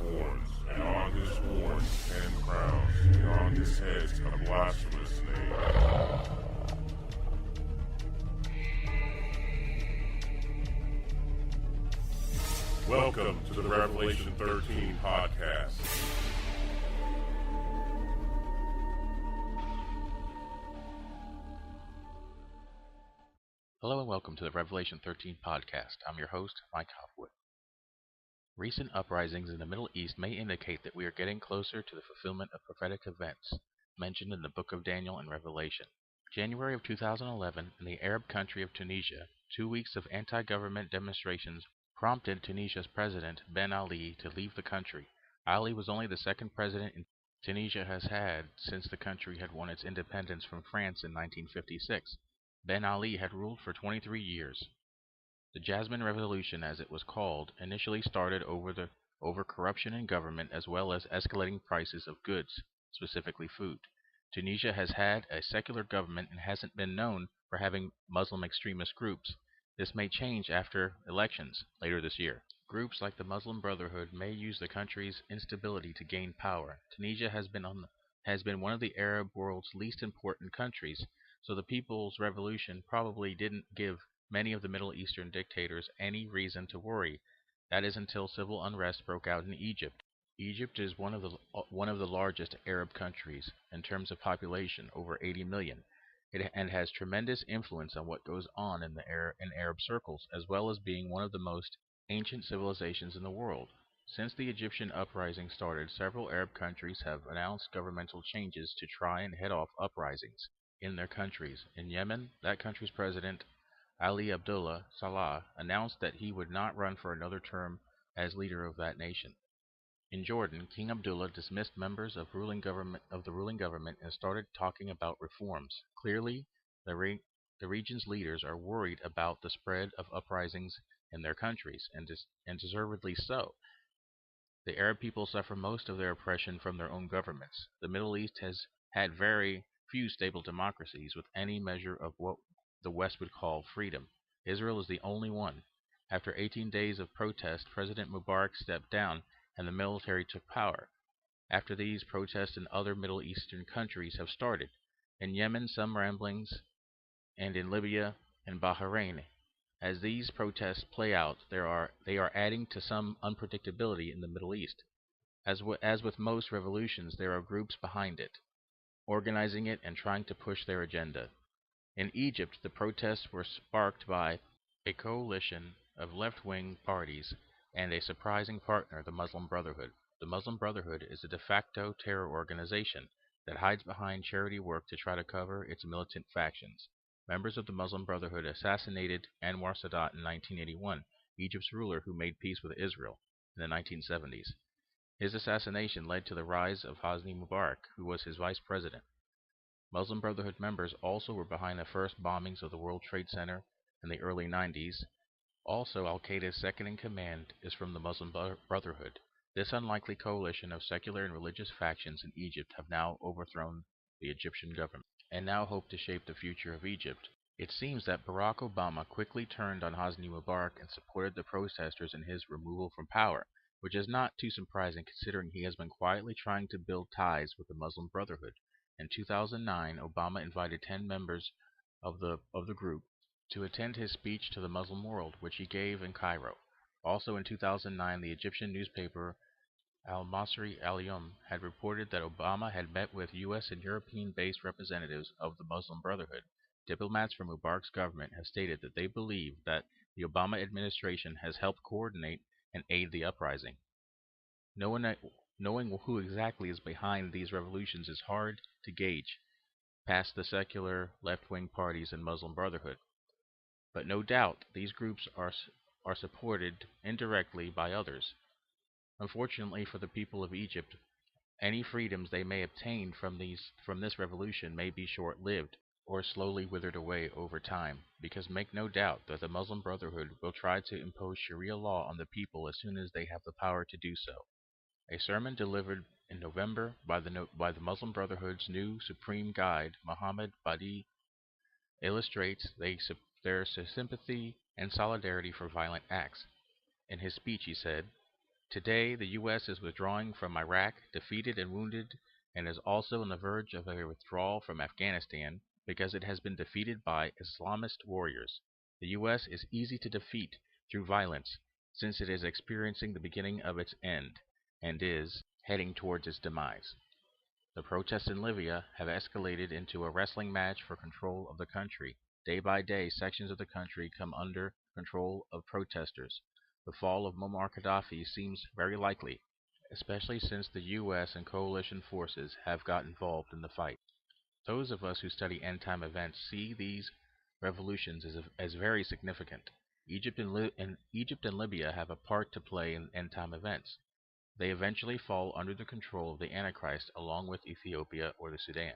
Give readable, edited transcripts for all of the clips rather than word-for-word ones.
horns, and on his horns 10 crowns, and on his heads a blasphemous name. Welcome to the Revelation 13 podcast. Hello and welcome to the Revelation 13 podcast. I'm your host, Mike Hopwood. Recent uprisings in the Middle East may indicate that we are getting closer to the fulfillment of prophetic events mentioned in the book of Daniel and Revelation. January of 2011, in the Arab country of Tunisia, 2 weeks of anti-government demonstrations prompted Tunisia's president, Ben Ali, to leave the country. Ali was only the second president Tunisia has had since the country had won its independence from France in 1956. Ben Ali had ruled for 23 years. The Jasmine Revolution, as it was called, initially started over corruption in government as well as escalating prices of goods, specifically food. Tunisia has had a secular government and hasn't been known for having Muslim extremist groups. This may change after elections later this year. Groups like the Muslim Brotherhood may use the country's instability to gain power. Tunisia has been one of the Arab world's least important countries, so the People's Revolution probably didn't give many of the Middle Eastern dictators any reason to worry. That is until civil unrest broke out in Egypt. Egypt is one of the largest Arab countries in terms of population, over 80 million. And has tremendous influence on what goes on in Arab circles, as well as being one of the most ancient civilizations in the world. Since the Egyptian uprising started, several Arab countries have announced governmental changes to try and head off uprisings in their countries. In Yemen, that country's president, Ali Abdullah Saleh, announced that he would not run for another term as leader of that nation. In Jordan, King Abdullah dismissed members of the ruling government and started talking about reforms. Clearly, the region's leaders are worried about the spread of uprisings in their countries, and deservedly so. The Arab people suffer most of their oppression from their own governments. The Middle East has had very few stable democracies with any measure of what the West would call freedom. Israel is the only one. After 18 days of protest, President Mubarak stepped down and the military took power. After these, protests in other Middle Eastern countries have started. In Yemen, some ramblings, and in Libya and Bahrain. As these protests play out, they are adding to some unpredictability in the Middle East. As with most revolutions, there are groups behind it, organizing it and trying to push their agenda. In Egypt, the protests were sparked by a coalition of left-wing parties and a surprising partner, the Muslim Brotherhood. The Muslim Brotherhood is a de facto terror organization that hides behind charity work to try to cover its militant factions. Members of the Muslim Brotherhood assassinated Anwar Sadat in 1981, Egypt's ruler who made peace with Israel in the 1970s. His assassination led to the rise of Hosni Mubarak, who was his vice president. Muslim Brotherhood members also were behind the first bombings of the World Trade Center in the early 90s. Also, Al-Qaeda's second-in-command is from the Muslim Brotherhood. This unlikely coalition of secular and religious factions in Egypt have now overthrown the Egyptian government, and now hope to shape the future of Egypt. It seems that Barack Obama quickly turned on Hosni Mubarak and supported the protesters in his removal from power, which is not too surprising considering he has been quietly trying to build ties with the Muslim Brotherhood. In 2009, Obama invited 10 members of the group to attend his speech to the Muslim world, which he gave in Cairo. Also in 2009, the Egyptian newspaper Al-Masri Al-Yawm had reported that Obama had met with U.S. and European-based representatives of the Muslim Brotherhood. Diplomats from Mubarak's government have stated that they believe that the Obama administration has helped coordinate and aid the uprising. Knowing who exactly is behind these revolutions is hard to gauge past the secular left-wing parties and Muslim Brotherhood. But no doubt these groups are supported indirectly by others. Unfortunately for the people of Egypt, any freedoms they may obtain from this revolution may be short-lived or slowly withered away over time, because make no doubt that the Muslim Brotherhood will try to impose Sharia law on the people as soon as they have the power to do so. A sermon delivered in November by the Muslim Brotherhood's new Supreme Guide, Muhammad Badi, illustrates their sympathy and solidarity for violent acts. In his speech he said, Today, the U.S. is withdrawing from Iraq, defeated and wounded, and is also on the verge of a withdrawal from Afghanistan because it has been defeated by Islamist warriors. The U.S. is easy to defeat through violence since it is experiencing the beginning of its end and is heading towards its demise. The protests in Libya have escalated into a wrestling match for control of the country. Day by day, sections of the country come under control of protesters. The fall of Muammar Gaddafi seems very likely, especially since the U.S. and coalition forces have got involved in the fight. Those of us who study end-time events see these revolutions as very significant. Egypt and Libya have a part to play in end-time events. They eventually fall under the control of the Antichrist along with Ethiopia or the Sudan.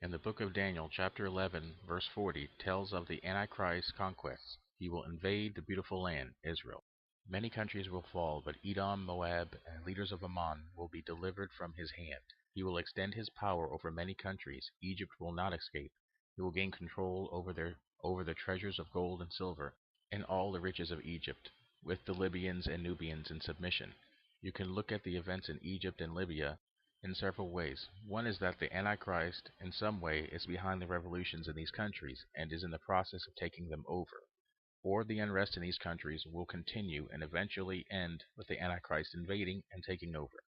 In the book of Daniel, chapter 11, verse 40, tells of the Antichrist's conquests. He will invade the beautiful land, Israel. Many countries will fall, but Edom, Moab, and leaders of Ammon will be delivered from his hand. He will extend his power over many countries. Egypt will not escape. He will gain control over the treasures of gold and silver, and all the riches of Egypt, with the Libyans and Nubians in submission. You can look at the events in Egypt and Libya in several ways. One is that the Antichrist, in some way, is behind the revolutions in these countries and is in the process of taking them over. Or the unrest in these countries will continue and eventually end with the Antichrist invading and taking over.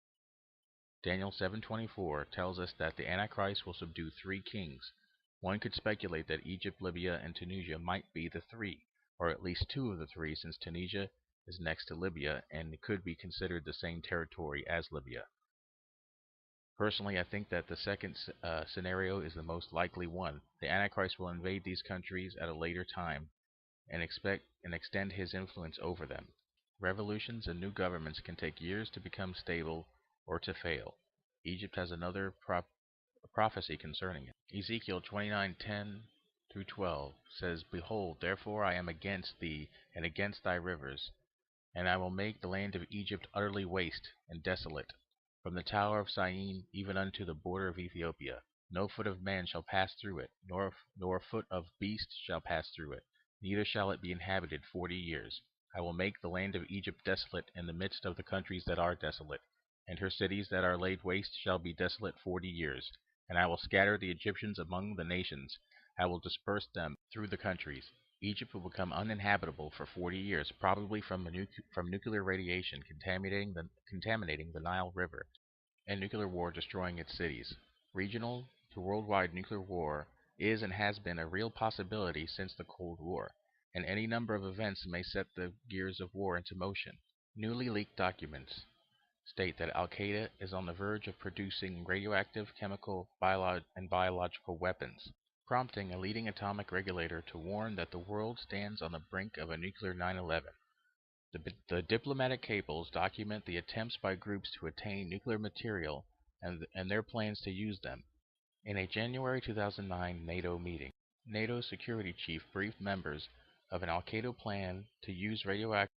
Daniel 7:24 tells us that the Antichrist will subdue three kings. One could speculate that Egypt, Libya, and Tunisia might be the three, or at least two of the three, since Tunisia is next to Libya and could be considered the same territory as Libya. Personally, I think that the second scenario is the most likely one. The Antichrist will invade these countries at a later time and extend his influence over them. Revolutions and new governments can take years to become stable or to fail. Egypt has another prophecy concerning it. Ezekiel 29:10 through 12 says, Behold, therefore I am against thee and against thy rivers, and I will make the land of Egypt utterly waste and desolate, from the tower of Syene even unto the border of Ethiopia. No foot of man shall pass through it, nor foot of beast shall pass through it, neither shall it be inhabited 40 years. I will make the land of Egypt desolate in the midst of the countries that are desolate, and her cities that are laid waste shall be desolate 40 years. And I will scatter the Egyptians among the nations. I will disperse them through the countries. Egypt will become uninhabitable for 40 years, probably from nuclear radiation contaminating the Nile River, and nuclear war destroying its cities. Regional to worldwide nuclear war is and has been a real possibility since the Cold War, and any number of events may set the gears of war into motion. Newly leaked documents state that Al-Qaeda is on the verge of producing radioactive, chemical, and biological weapons, prompting a leading atomic regulator to warn that the world stands on the brink of a nuclear 9/11. The diplomatic cables document the attempts by groups to attain nuclear material and their plans to use them. In a January 2009 NATO meeting, NATO security chief briefed members of an Al-Qaeda plan to use radioactive